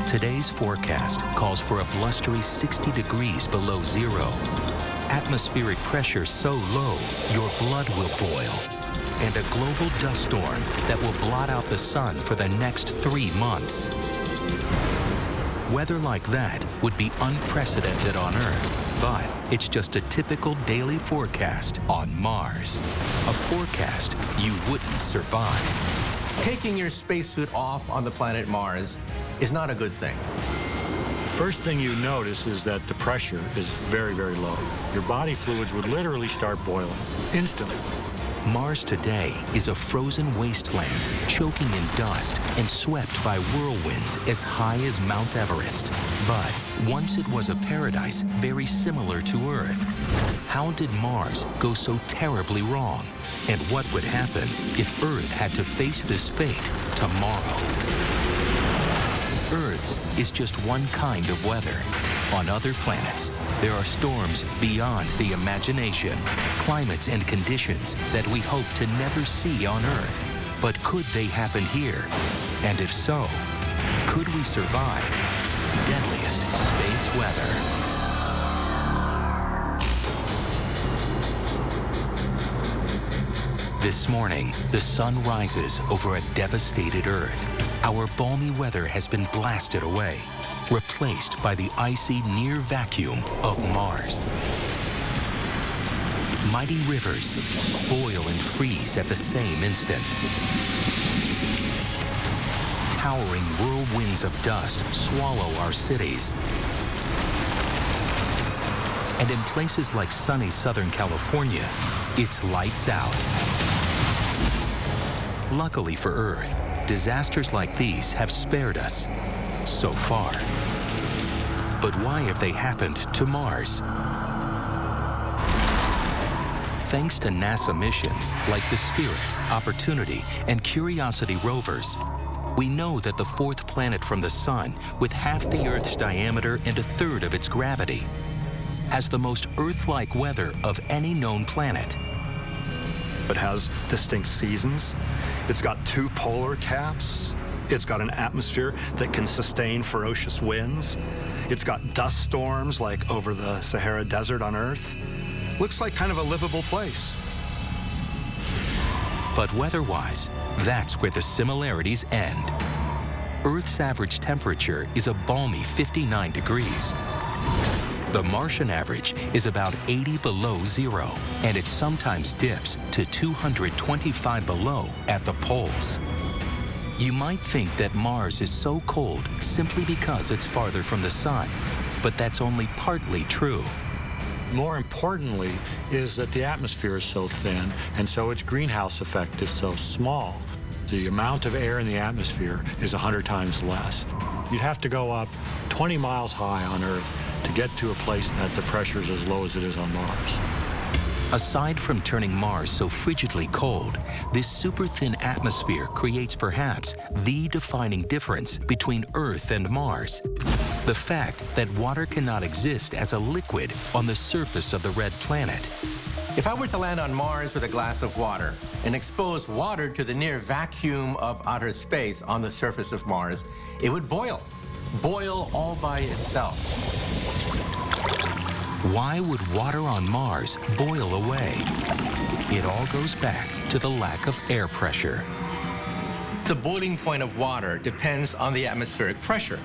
Today's forecast calls for a blustery 60 degrees below zero. Atmospheric pressure so low, your blood will boil. And a global dust storm that will blot out the sun for the next 3 months. Weather like that would be unprecedented on Earth, but it's just a typical daily forecast on Mars. A forecast you wouldn't survive. Taking your spacesuit off on the planet Mars is not a good thing. First thing you notice is that the pressure is very, very low. Your body fluids would literally start boiling instantly. Mars today is a frozen wasteland, choking in dust and swept by whirlwinds as high as Mount Everest. But once it was a paradise very similar to Earth. How did Mars go so terribly wrong? And what would happen if Earth had to face this fate tomorrow? Earth's is just one kind of weather. On other planets, there are storms beyond the imagination, climates and conditions that we hope to never see on Earth. But could they happen here? And if so, could we survive deadliest space weather? This morning, the sun rises over a devastated Earth. Our balmy weather has been blasted away, replaced by the icy near vacuum of Mars. Mighty rivers boil and freeze at the same instant. Towering whirlwinds of dust swallow our cities. And in places like sunny Southern California, it's lights out. Luckily for Earth, disasters like these have spared us so far. But why have they happened to Mars? Thanks to NASA missions like the Spirit, Opportunity, and Curiosity rovers, we know that the fourth planet from the Sun, with half the Earth's diameter and a third of its gravity, has the most Earth-like weather of any known planet. It has distinct seasons. It's got 2 polar caps. It's got an atmosphere that can sustain ferocious winds. It's got dust storms like over the Sahara Desert on Earth. Looks like kind of a livable place. But weather-wise, that's where the similarities end. Earth's average temperature is a balmy 59 degrees. The Martian average is about 80 below zero, and it sometimes dips to 225 below at the poles. You might think that Mars is so cold simply because it's farther from the sun, but that's only partly true. More importantly is that the atmosphere is so thin, and so its greenhouse effect is so small. The amount of air in the atmosphere is 100 times less. You'd have to go up 20 miles high on Earth to get to a place that the pressure is as low as it is on Mars. Aside from turning Mars so frigidly cold, this super-thin atmosphere creates perhaps the defining difference between Earth and Mars. The fact that water cannot exist as a liquid on the surface of the red planet. If I were to land on Mars with a glass of water and expose water to the near vacuum of outer space on the surface of Mars, it would boil. Boil all by itself. Why would water on Mars boil away? It all goes back to the lack of air pressure. The boiling point of water depends on the atmospheric pressure.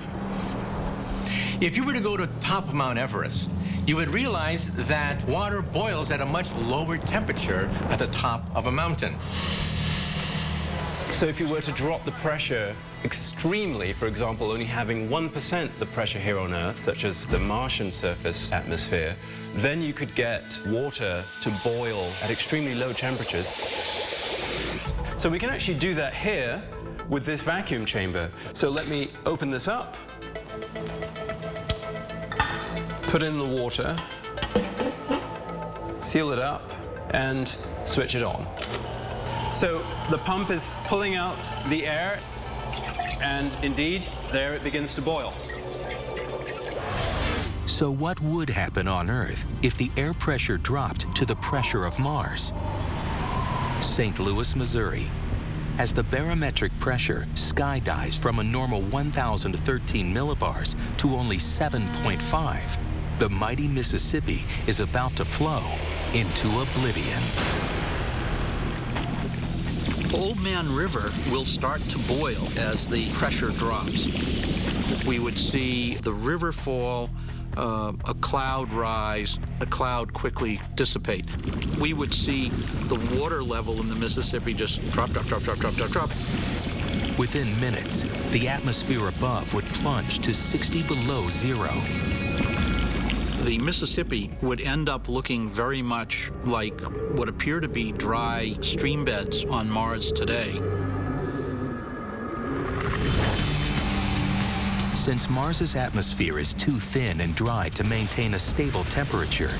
If you were to go to the top of Mount Everest, you would realize that water boils at a much lower temperature at the top of a mountain. So if you were to drop the pressure extremely, for example, only having 1% the pressure here on Earth, such as the Martian surface atmosphere, then you could get water to boil at extremely low temperatures. So we can actually do that here with this vacuum chamber. So let me open this up, put in the water, seal it up, and switch it on. So the pump is pulling out the air, and indeed, there it begins to boil. So what would happen on Earth if the air pressure dropped to the pressure of Mars? St. Louis, Missouri. As the barometric pressure skydives from a normal 1,013 millibars to only 7.5, the mighty Mississippi is about to flow into oblivion. Old Man River will start to boil as the pressure drops. We would see the river fall, a cloud rise, a cloud quickly dissipate. We would see the water level in the Mississippi just drop, drop, drop, drop, drop, drop, drop. Within minutes, the atmosphere above would plunge to 60 below zero. The Mississippi would end up looking very much like what appear to be dry stream beds on Mars today. Since Mars's atmosphere is too thin and dry to maintain a stable temperature,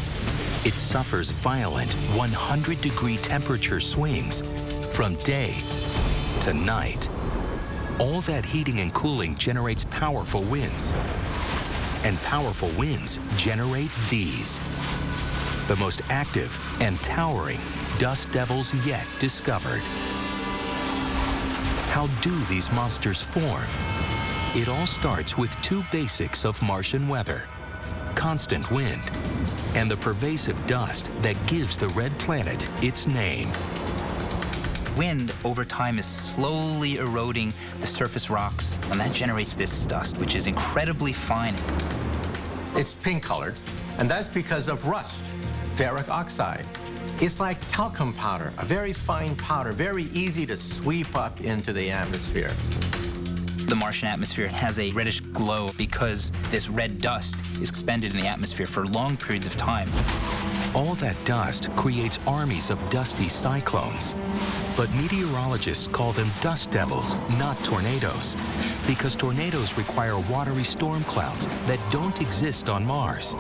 it suffers violent 100-degree temperature swings from day to night. All that heating and cooling generates powerful winds, and powerful winds generate these, the most active and towering dust devils yet discovered. How do these monsters form? It all starts with two basics of Martian weather: constant wind and the pervasive dust that gives the red planet its name. Wind over time is slowly eroding the surface rocks, and that generates this dust, which is incredibly fine. It's pink-colored, and that's because of rust, ferric oxide. It's like talcum powder, a very fine powder, very easy to sweep up into the atmosphere. The Martian atmosphere has a reddish glow because this red dust is expended in the atmosphere for long periods of time. All that dust creates armies of dusty cyclones. But meteorologists call them dust devils, not tornadoes, because tornadoes require watery storm clouds that don't exist on Mars.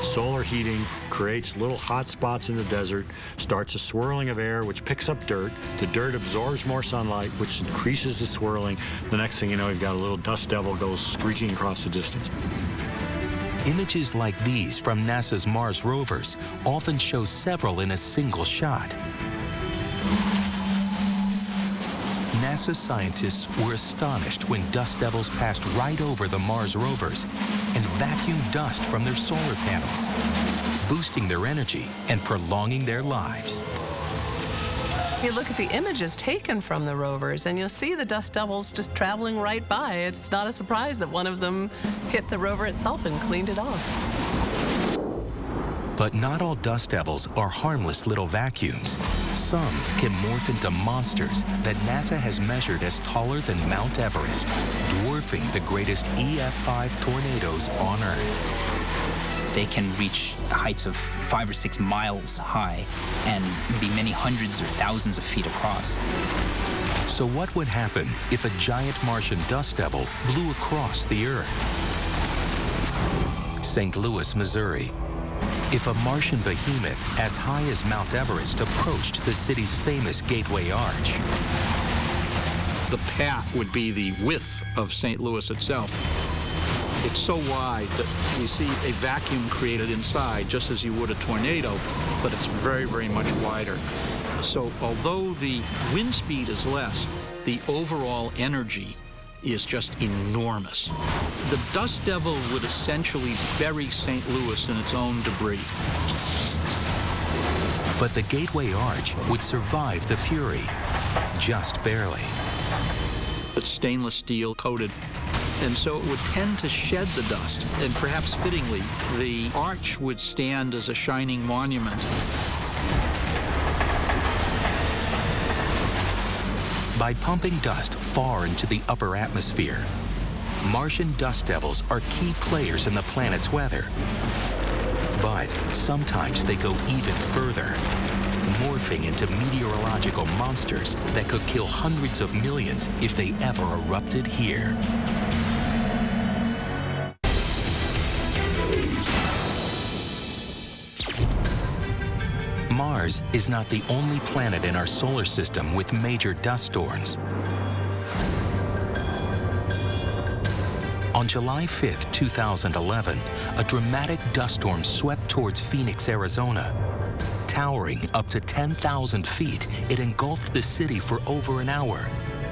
Solar heating creates little hot spots in the desert, starts a swirling of air, which picks up dirt. The dirt absorbs more sunlight, which increases the swirling. The next thing you know, you've got a little dust devil goes streaking across the distance. Images like these from NASA's Mars rovers often show several in a single shot. NASA scientists were astonished when dust devils passed right over the Mars rovers and vacuumed dust from their solar panels, boosting their energy and prolonging their lives. You look at the images taken from the rovers, and you'll see the dust devils just traveling right by. It's not a surprise that one of them hit the rover itself and cleaned it off. But not all dust devils are harmless little vacuums. Some can morph into monsters that NASA has measured as taller than Mount Everest, dwarfing the greatest EF5 tornadoes on Earth. They can reach heights of 5 or 6 miles high and be many hundreds or thousands of feet across. So what would happen if a giant Martian dust devil blew across the Earth? St. Louis, Missouri. If a Martian behemoth as high as Mount Everest approached the city's famous Gateway Arch, The path would be the width of St. Louis itself. It's so wide that we see a vacuum created inside, just as you would a tornado, but it's very, very much wider. So although the wind speed is less, the overall energy is just enormous. The dust devil would essentially bury St. Louis in its own debris. but the Gateway Arch would survive the fury, just barely. It's stainless steel coated, and so it would tend to shed the dust, and perhaps fittingly, the arch would stand as a shining monument. By pumping dust far into the upper atmosphere, Martian dust devils are key players in the planet's weather. But sometimes they go even further, morphing into meteorological monsters that could kill hundreds of millions if they ever erupted here. Mars is not the only planet in our solar system with major dust storms. On July 5, 2011, a dramatic dust storm swept towards Phoenix, Arizona, Towering up to 10,000 feet, it engulfed the city for over an hour,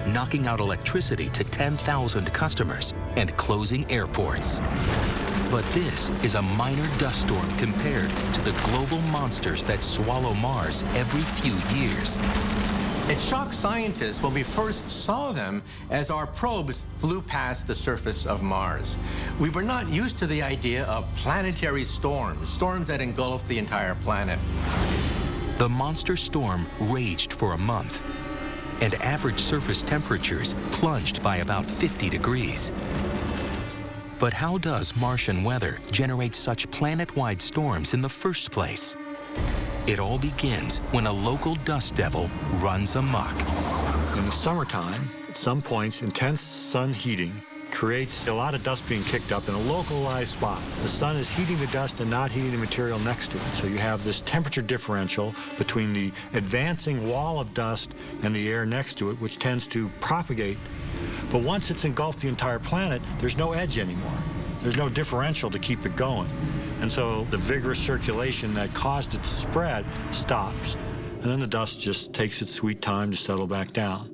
knocking out electricity to 10,000 customers and closing airports. But this is a minor dust storm compared to the global monsters that swallow Mars every few years. It shocked scientists when we first saw them as our probes flew past the surface of Mars. We were not used to the idea of planetary storms, storms that engulf the entire planet. The monster storm raged for a month, and average surface temperatures plunged by about 50 degrees. But how does Martian weather generate such planet-wide storms in the first place? It all begins when a local dust devil runs amok. In the summertime, at some points, intense sun heating creates a lot of dust being kicked up in a localized spot. The sun is heating the dust and not heating the material next to it. So you have this temperature differential between the advancing wall of dust and the air next to it, which tends to propagate. But once it's engulfed the entire planet, there's no edge anymore. There's no differential to keep it going. And so the vigorous circulation that caused it to spread stops. And then the dust just takes its sweet time to settle back down.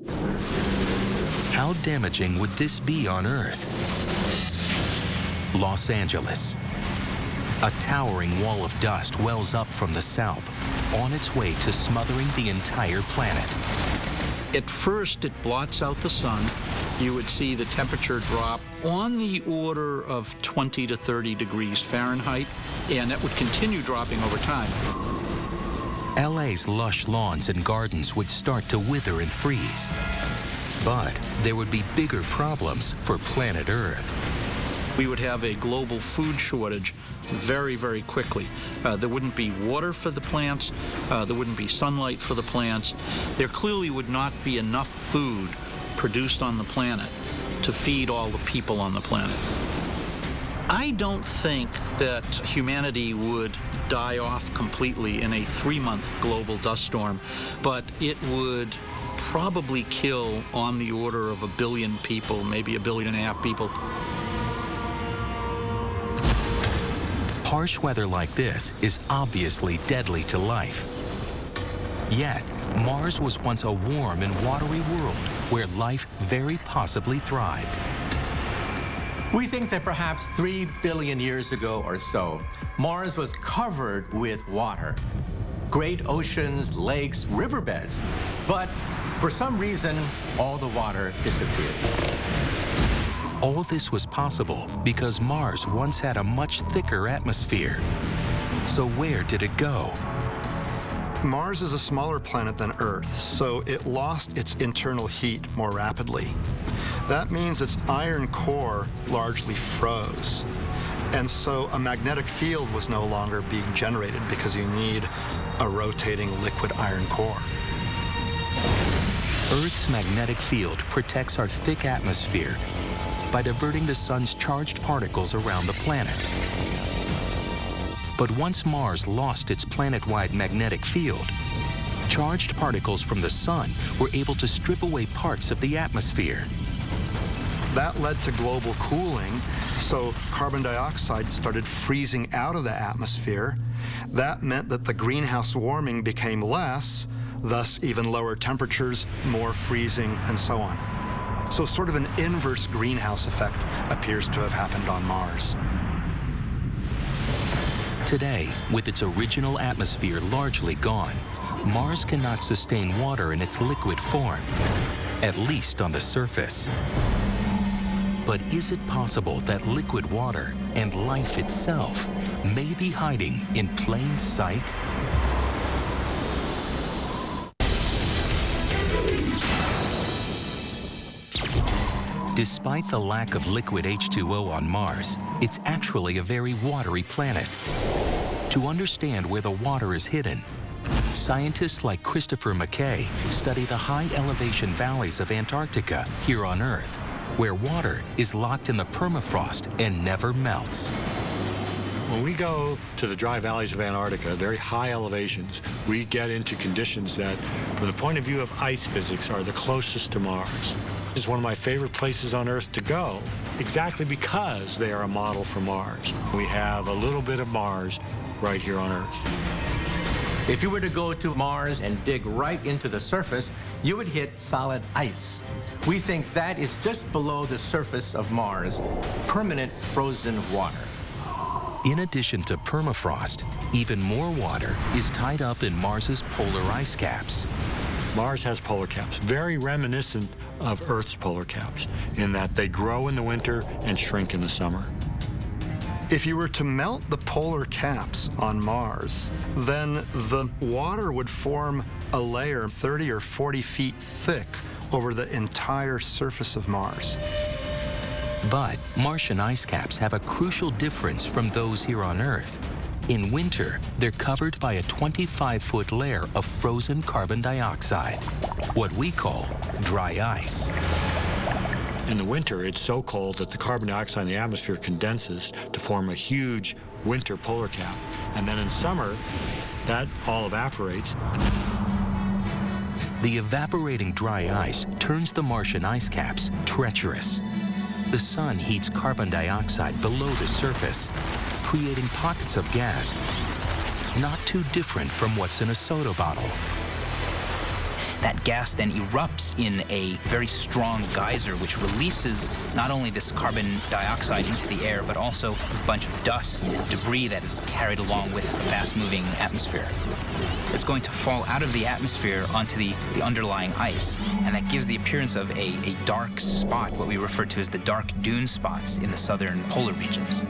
How damaging would this be on Earth? Los Angeles. A towering wall of dust wells up from the south, on its way to smothering the entire planet. At first, it blots out the sun. You would see the temperature drop on the order of 20 to 30 degrees Fahrenheit, and that would continue dropping over time. LA's lush lawns and gardens would start to wither and freeze. But there would be bigger problems for planet Earth. We would have a global food shortage very, very quickly. There wouldn't be water for the plants. There wouldn't be sunlight for the plants. There clearly would not be enough food produced on the planet to feed all the people on the planet. I don't think that humanity would die off completely in a 3-month global dust storm, but it would probably kill on the order of 1 billion people, maybe 1.5 billion people. Harsh weather like this is obviously deadly to life. Yet, Mars was once a warm and watery world where life very possibly thrived. We think that perhaps 3 billion years ago or so, Mars was covered with water. Great oceans, lakes, riverbeds. But for some reason, all the water disappeared. All this was possible because Mars once had a much thicker atmosphere. So where did it go? Mars is a smaller planet than Earth, so it lost its internal heat more rapidly. That means its iron core largely froze. And so a magnetic field was no longer being generated because you need a rotating liquid iron core. Earth's magnetic field protects our thick atmosphere by diverting the sun's charged particles around the planet. But once Mars lost its planet-wide magnetic field, charged particles from the sun were able to strip away parts of the atmosphere. That led to global cooling, so carbon dioxide started freezing out of the atmosphere. That meant that the greenhouse warming became less, thus even lower temperatures, more freezing, and so on. So sort of an inverse greenhouse effect appears to have happened on Mars. Today, with its original atmosphere largely gone, Mars cannot sustain water in its liquid form, at least on the surface. But is it possible that liquid water and life itself may be hiding in plain sight? Despite the lack of liquid H2O on Mars, it's actually a very watery planet. To understand where the water is hidden, scientists like Christopher McKay study the high elevation valleys of Antarctica here on Earth, where water is locked in the permafrost and never melts. When we go to the dry valleys of Antarctica, very high elevations, we get into conditions that, from the point of view of ice physics, are the closest to Mars. It's one of my favorite places on Earth to go, exactly because they are a model for Mars. We have a little bit of Mars right here on Earth. If you were to go to Mars and dig right into the surface, you would hit solid ice. We think that is just below the surface of Mars, permanent frozen water. In addition to permafrost, even more water is tied up in Mars's polar ice caps. Mars has polar caps, very reminiscent of Earth's polar caps, in that they grow in the winter and shrink in the summer. If you were to melt the polar caps on Mars, then the water would form a layer 30 or 40 feet thick over the entire surface of Mars. But Martian ice caps have a crucial difference from those here on Earth. In winter, they're covered by a 25-foot layer of frozen carbon dioxide, what we call dry ice. In the winter, it's so cold that the carbon dioxide in the atmosphere condenses to form a huge winter polar cap. And then in summer, that all evaporates. The evaporating dry ice turns the Martian ice caps treacherous. The sun heats carbon dioxide below the surface, creating pockets of gas not too different from what's in a soda bottle. That gas then erupts in a very strong geyser, which releases not only this carbon dioxide into the air, but also a bunch of dust and debris that is carried along with the fast-moving atmosphere. It's going to fall out of the atmosphere onto the underlying ice, and that gives the appearance of a dark spot, what we refer to as the dark dune spots in the southern polar regions.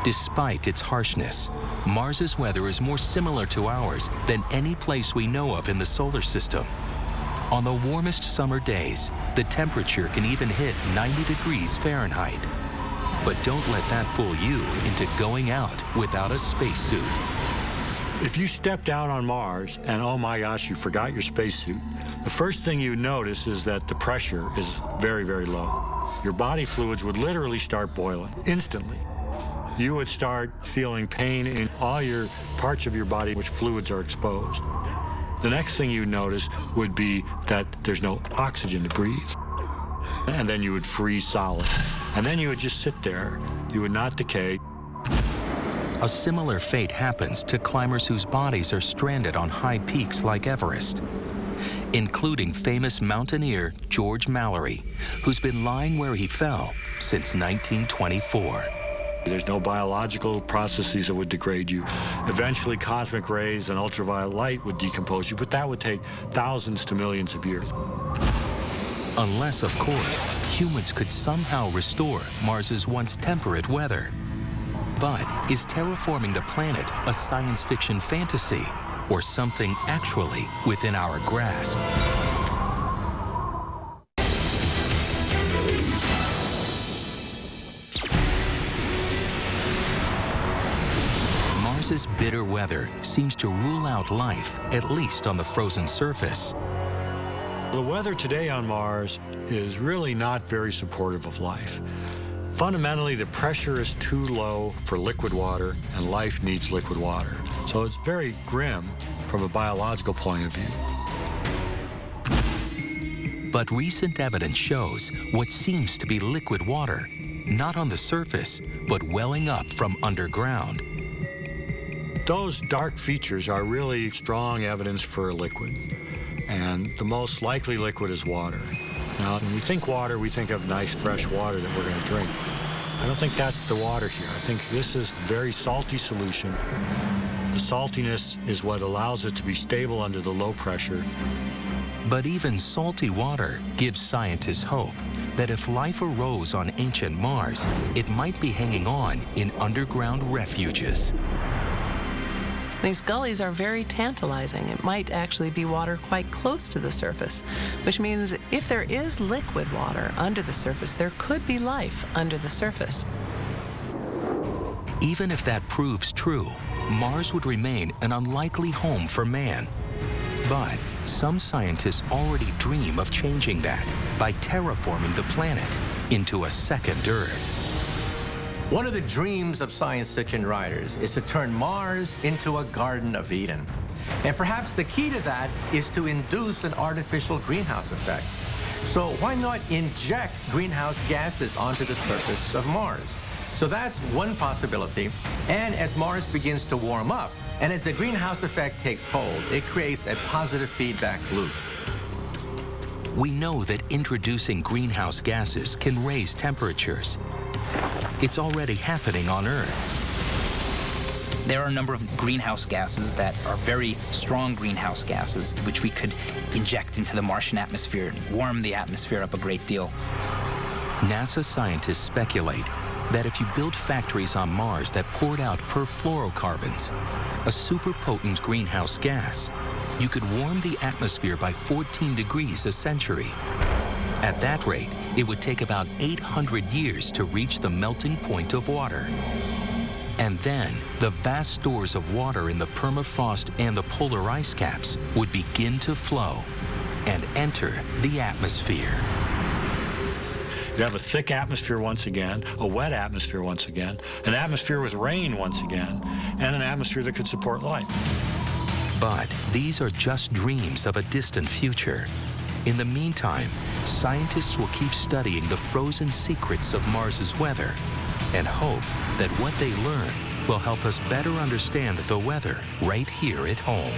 Despite its harshness, Mars's weather is more similar to ours than any place we know of in the solar system. On the warmest summer days, the temperature can even hit 90 degrees Fahrenheit. But don't let that fool you into going out without a spacesuit. If you stepped out on Mars and, oh my gosh, you forgot your spacesuit, the first thing you notice is that the pressure is very, very low. Your body fluids would literally start boiling instantly. You would start feeling pain in all your parts of your body which fluids are exposed. The next thing you notice would be that there's no oxygen to breathe. And then you would freeze solid. And then you would just sit there. You would not decay. A similar fate happens to climbers whose bodies are stranded on high peaks like Everest, including famous mountaineer George Mallory, who's been lying where he fell since 1924. There's no biological processes that would degrade you. Eventually, cosmic rays and ultraviolet light would decompose you, but that would take thousands to millions of years. Unless, of course, humans could somehow restore Mars's once temperate weather. But is terraforming the planet a science fiction fantasy or something actually within our grasp? Mars's bitter weather seems to rule out life, at least on the frozen surface. The weather today on Mars is really not very supportive of life. Fundamentally, the pressure is too low for liquid water, and life needs liquid water. So it's very grim from a biological point of view. But recent evidence shows what seems to be liquid water, not on the surface, but welling up from underground. Those dark features are really strong evidence for a liquid. And the most likely liquid is water. Now, when we think water, we think of nice, fresh water that we're going to drink. I don't think that's the water here. I think this is a very salty solution. The saltiness is what allows it to be stable under the low pressure. But even salty water gives scientists hope that if life arose on ancient Mars, it might be hanging on in underground refuges. These gullies are very tantalizing. It might actually be water quite close to the surface, which means if there is liquid water under the surface, there could be life under the surface. Even if that proves true, Mars would remain an unlikely home for man. But some scientists already dream of changing that by terraforming the planet into a second Earth. One of the dreams of science fiction writers is to turn Mars into a Garden of Eden. And perhaps the key to that is to induce an artificial greenhouse effect. So why not inject greenhouse gases onto the surface of Mars? So that's one possibility. And as Mars begins to warm up, and as the greenhouse effect takes hold, it creates a positive feedback loop. We know that introducing greenhouse gases can raise temperatures. It's already happening on Earth. There are a number of greenhouse gases that are very strong greenhouse gases, which we could inject into the Martian atmosphere and warm the atmosphere up a great deal. NASA scientists speculate that if you built factories on Mars that poured out perfluorocarbons, a super potent greenhouse gas, you could warm the atmosphere by 14 degrees a century. At that rate, it would take about 800 years to reach the melting point of water. And then, the vast stores of water in the permafrost and the polar ice caps would begin to flow and enter the atmosphere. You'd have a thick atmosphere once again, a wet atmosphere once again, an atmosphere with rain once again, and an atmosphere that could support life. But these are just dreams of a distant future. In the meantime, scientists will keep studying the frozen secrets of Mars's weather and hope that what they learn will help us better understand the weather right here at home.